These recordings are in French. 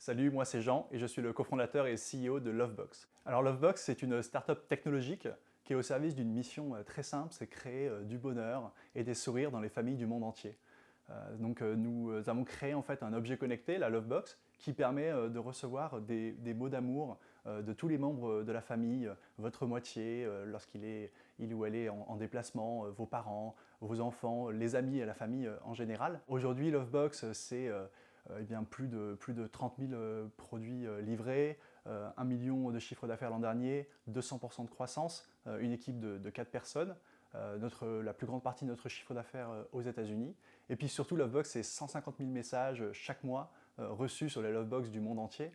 Salut, moi c'est Jean et je suis le cofondateur et CEO de Lovebox. Alors Lovebox, c'est une startup technologique qui est au service d'une mission très simple, c'est créer du bonheur et des sourires dans les familles du monde entier. Nous avons créé en fait un objet connecté, la Lovebox, qui permet de recevoir des mots d'amour de tous les membres de la famille, votre moitié, il ou elle est en déplacement, vos parents, vos enfants, les amis et la famille en général. Aujourd'hui, Lovebox, c'est plus de 30 000 produits livrés, 1 million de chiffre d'affaires l'an dernier, 200% de croissance, une équipe de 4 personnes. La plus grande partie de notre chiffre d'affaires aux États-Unis. Et puis surtout, Lovebox, c'est 150 000 messages chaque mois reçus sur les Lovebox du monde entier.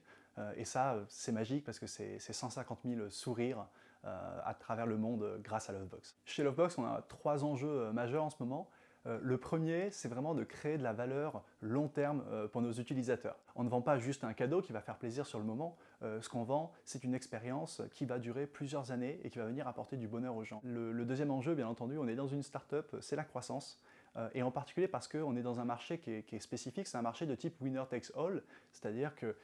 Et ça, c'est magique parce que c'est 150 000 sourires à travers le monde grâce à Lovebox. Chez Lovebox, on a 3 enjeux majeurs en ce moment. Le premier, c'est vraiment de créer de la valeur long terme pour nos utilisateurs. On ne vend pas juste un cadeau qui va faire plaisir sur le moment. Ce qu'on vend, c'est une expérience qui va durer plusieurs années et qui va venir apporter du bonheur aux gens. Le deuxième enjeu, bien entendu, on est dans une start-up, c'est la croissance. Et en particulier parce qu'on est dans un marché qui est spécifique, c'est un marché de type winner takes all, c'est-à-dire que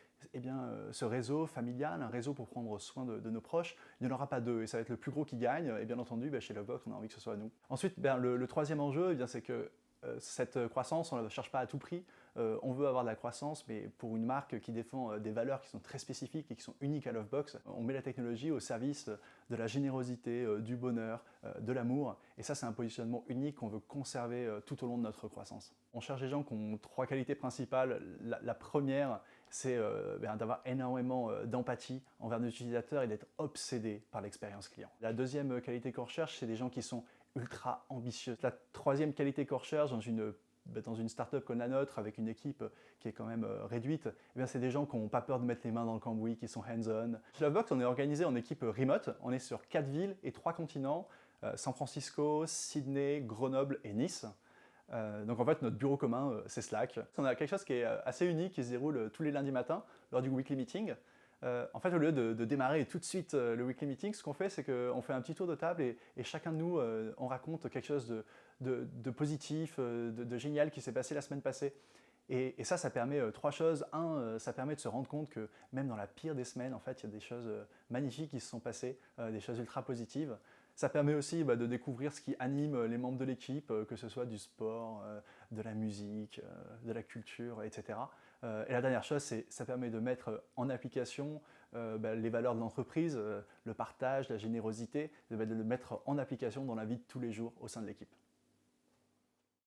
ce réseau familial, un réseau pour prendre soin de nos proches, il n'y en aura pas deux, et ça va être le plus gros qui gagne, et bien entendu, chez Lovebox, on a envie que ce soit nous. Ensuite, le troisième enjeu, c'est que cette croissance, on ne la cherche pas à tout prix, on veut avoir de la croissance, mais pour une marque qui défend des valeurs qui sont très spécifiques et qui sont uniques à Lovebox, on met la technologie au service de la générosité, du bonheur, de l'amour, et ça c'est un positionnement unique qu'on veut conserver tout au long de notre croissance. On cherche des gens qui ont 3 qualités principales. La première, c'est d'avoir énormément d'empathie envers nos utilisateurs et d'être obsédé par l'expérience client. La deuxième qualité qu'on recherche, c'est des gens qui sont ultra ambitieux. La troisième qualité qu'on recherche dans une startup comme la nôtre, avec une équipe qui est quand même réduite, c'est des gens qui n'ont pas peur de mettre les mains dans le cambouis, qui sont hands-on. Chez Lovebox, on est organisé en équipe remote. On est sur 4 villes et 3 continents, San Francisco, Sydney, Grenoble et Nice. Donc en fait, notre bureau commun, c'est Slack. On a quelque chose qui est assez unique, qui se déroule tous les lundis matins lors du weekly meeting. En fait, au lieu de démarrer tout de suite le weekly meeting, ce qu'on fait, c'est qu'on fait un petit tour de table et chacun de nous, on raconte quelque chose de positif, de génial qui s'est passé la semaine passée. Et ça permet 3 choses. Ça permet de se rendre compte que même dans la pire des semaines, en fait, il y a des choses magnifiques qui se sont passées, des choses ultra positives. Ça permet aussi de découvrir ce qui anime les membres de l'équipe, que ce soit du sport, de la musique, de la culture, etc. Et la dernière chose, ça permet de mettre en application les valeurs de l'entreprise, le partage, la générosité, de le mettre en application dans la vie de tous les jours au sein de l'équipe.